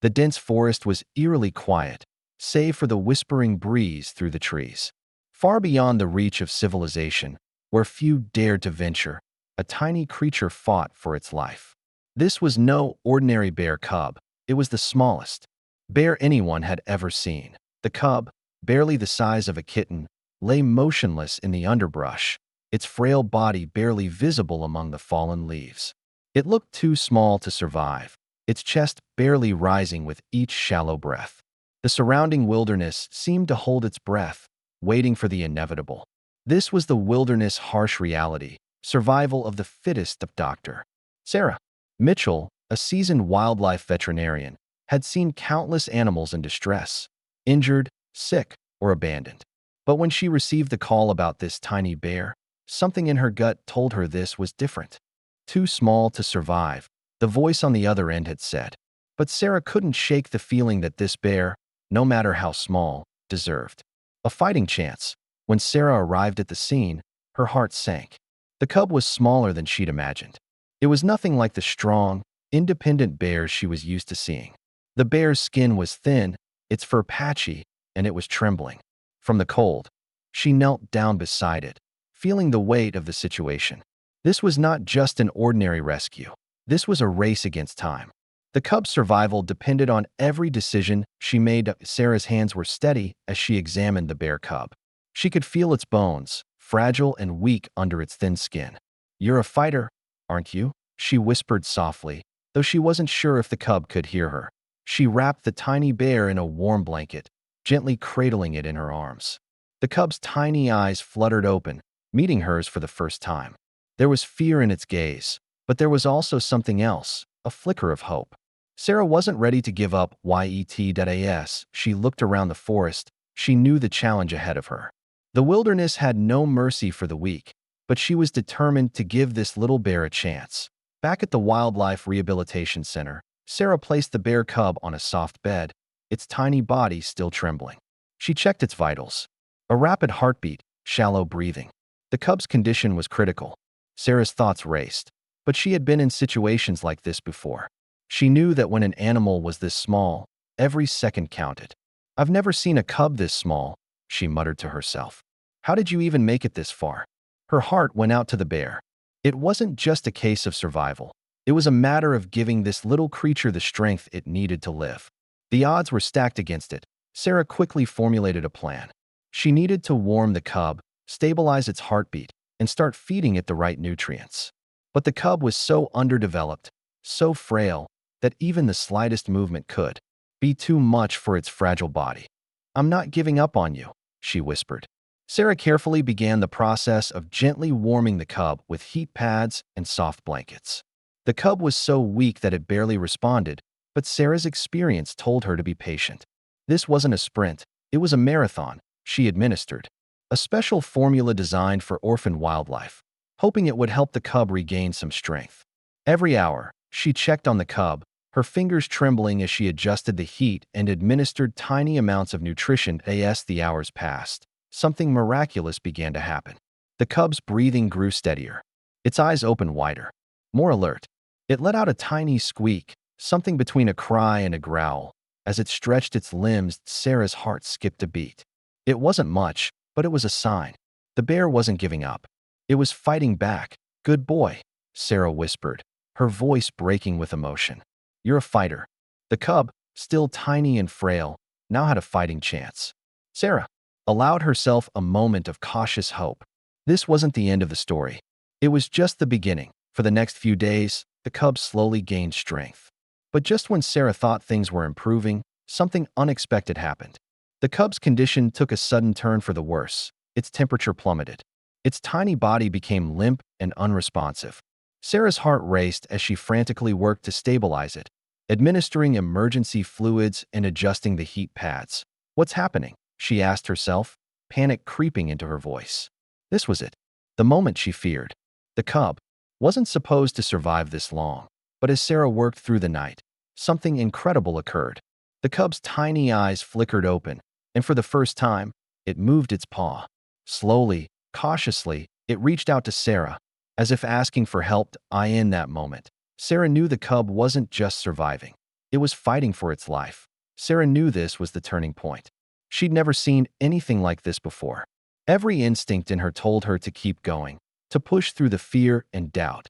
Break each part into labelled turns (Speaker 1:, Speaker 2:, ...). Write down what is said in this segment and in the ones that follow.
Speaker 1: The dense forest was eerily quiet, save for the whispering breeze through the trees. Far beyond the reach of civilization, where few dared to venture, a tiny creature fought for its life. This was no ordinary bear cub. It was the smallest bear anyone had ever seen. The cub, barely the size of a kitten, lay motionless in the underbrush, its frail body barely visible among the fallen leaves. It looked too small to survive, its chest barely rising with each shallow breath. The surrounding wilderness seemed to hold its breath, waiting for the inevitable. This was the wilderness' harsh reality, survival of the fittest of Dr. Sarah Mitchell, a seasoned wildlife veterinarian, had seen countless animals in distress, injured, sick, or abandoned. But when she received the call about this tiny bear, something in her gut told her this was different. Too small to survive, the voice on the other end had said. But Sarah couldn't shake the feeling that this bear, no matter how small, deserved a fighting chance. When Sarah arrived at the scene, her heart sank. The cub was smaller than she'd imagined. It was nothing like the strong, independent bears she was used to seeing. The bear's skin was thin, its fur patchy, and it was trembling. From the cold, she knelt down beside it, feeling the weight of the situation. This was not just an ordinary rescue. This was a race against time. The cub's survival depended on every decision she made. Sarah's hands were steady as she examined the bear cub. She could feel its bones, fragile and weak under its thin skin. "You're a fighter, aren't you?" she whispered softly, though she wasn't sure if the cub could hear her. She wrapped the tiny bear in a warm blanket, gently cradling it in her arms. The cub's tiny eyes fluttered open, meeting hers for the first time. There was fear in its gaze, but there was also something else, a flicker of hope. Sarah wasn't ready to give up yet. She looked around the forest. She knew the challenge ahead of her. The wilderness had no mercy for the weak, but she was determined to give this little bear a chance. Back at the Wildlife Rehabilitation Center, Sarah placed the bear cub on a soft bed, its tiny body still trembling. She checked its vitals. A rapid heartbeat, shallow breathing. The cub's condition was critical. Sarah's thoughts raced, but she had been in situations like this before. She knew that when an animal was this small, every second counted. "I've never seen a cub this small," she muttered to herself. "How did you even make it this far?" Her heart went out to the bear. It wasn't just a case of survival. It was a matter of giving this little creature the strength it needed to live. The odds were stacked against it. Sarah quickly formulated a plan. She needed to warm the cub, stabilize its heartbeat, and start feeding it the right nutrients. But the cub was so underdeveloped, so frail, that even the slightest movement could be too much for its fragile body. "I'm not giving up on you," she whispered. Sarah carefully began the process of gently warming the cub with heat pads and soft blankets. The cub was so weak that it barely responded, but Sarah's experience told her to be patient. This wasn't a sprint, it was a marathon. She administered a special formula designed for orphan wildlife, hoping it would help the cub regain some strength. Every hour, she checked on the cub, her fingers trembling as she adjusted the heat and administered tiny amounts of nutrition. As the hours passed, something miraculous began to happen. The cub's breathing grew steadier. Its eyes opened wider, more alert. It let out a tiny squeak, something between a cry and a growl. As it stretched its limbs, Sarah's heart skipped a beat. It wasn't much, but it was a sign. The bear wasn't giving up. It was fighting back. "Good boy," Sarah whispered, her voice breaking with emotion. "You're a fighter." The cub, still tiny and frail, now had a fighting chance. Sarah allowed herself a moment of cautious hope. This wasn't the end of the story. It was just the beginning. For the next few days, the cub slowly gained strength. But just when Sarah thought things were improving, something unexpected happened. The cub's condition took a sudden turn for the worse. Its temperature plummeted. Its tiny body became limp and unresponsive. Sarah's heart raced as she frantically worked to stabilize it, administering emergency fluids and adjusting the heat pads. "What's happening?" she asked herself, panic creeping into her voice. This was it, the moment she feared. The cub wasn't supposed to survive this long, but as Sarah worked through the night, something incredible occurred. The cub's tiny eyes flickered open, and for the first time, it moved its paw. Slowly, cautiously, it reached out to Sarah, as if asking for help. In that moment, Sarah knew the cub wasn't just surviving. It was fighting for its life. Sarah knew this was the turning point. She'd never seen anything like this before. Every instinct in her told her to keep going, to push through the fear and doubt.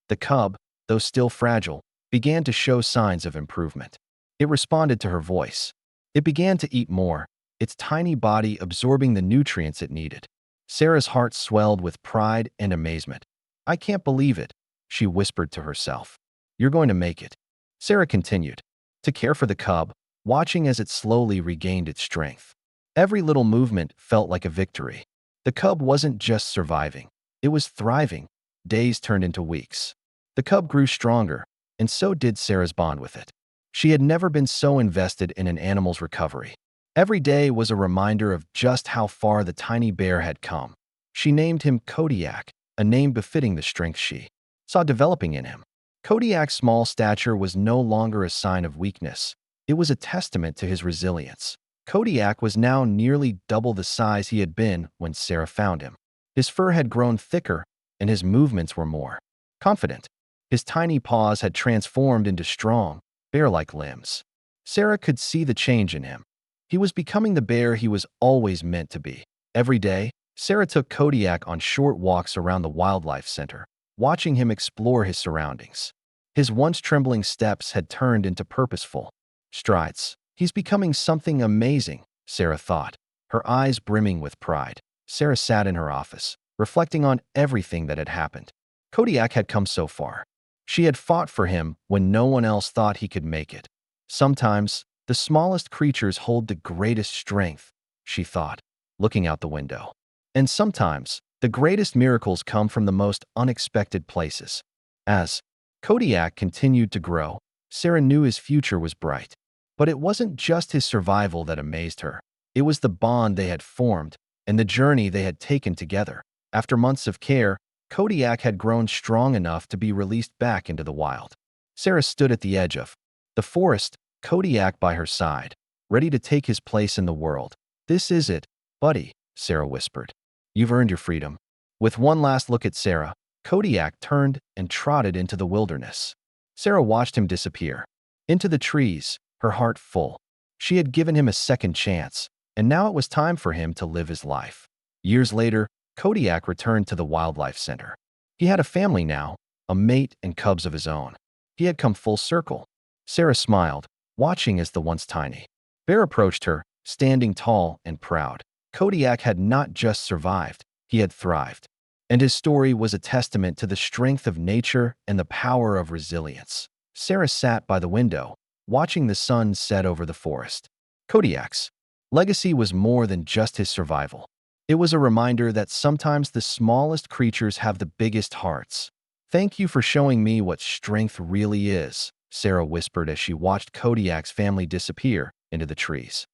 Speaker 1: The cub, though still fragile, began to show signs of improvement. It responded to her voice. It began to eat more, its tiny body absorbing the nutrients it needed. Sarah's heart swelled with pride and amazement. "I can't believe it," she whispered to herself. "You're going to make it." Sarah continued to care for the cub, watching as it slowly regained its strength. Every little movement felt like a victory. The cub wasn't just surviving, it was thriving. Days turned into weeks. The cub grew stronger, and so did Sarah's bond with it. She had never been so invested in an animal's recovery. Every day was a reminder of just how far the tiny bear had come. She named him Kodiak, a name befitting the strength she saw developing in him. Kodiak's small stature was no longer a sign of weakness. It was a testament to his resilience. Kodiak was now nearly double the size he had been when Sarah found him. His fur had grown thicker, and his movements were more confident. His tiny paws had transformed into strong, bear-like limbs. Sarah could see the change in him. He was becoming the bear he was always meant to be. Every day, Sarah took Kodiak on short walks around the wildlife center, watching him explore his surroundings. His once trembling steps had turned into purposeful strides. "He's becoming something amazing," Sarah thought, her eyes brimming with pride. Sarah sat in her office, reflecting on everything that had happened. Kodiak had come so far. She had fought for him when no one else thought he could make it. Sometimes, the smallest creatures hold the greatest strength, she thought, looking out the window. And sometimes, the greatest miracles come from the most unexpected places. As Kodiak continued to grow, Sarah knew his future was bright. But it wasn't just his survival that amazed her. It was the bond they had formed and the journey they had taken together. After months of care, Kodiak had grown strong enough to be released back into the wild. Sarah stood at the edge of the forest, Kodiak by her side, ready to take his place in the world. "This is it, buddy," Sarah whispered. "You've earned your freedom." With one last look at Sarah, Kodiak turned and trotted into the wilderness. Sarah watched him disappear into the trees, her heart full. She had given him a second chance, and now it was time for him to live his life. Years later, Kodiak returned to the wildlife center. He had a family now, a mate and cubs of his own. He had come full circle. Sarah smiled, watching as the once tiny bear approached her, standing tall and proud. Kodiak had not just survived, he had thrived. And his story was a testament to the strength of nature and the power of resilience. Sarah sat by the window, watching the sun set over the forest. Kodiak's legacy was more than just his survival. It was a reminder that sometimes the smallest creatures have the biggest hearts. "Thank you for showing me what strength really is," Sarah whispered as she watched Kodiak's family disappear into the trees.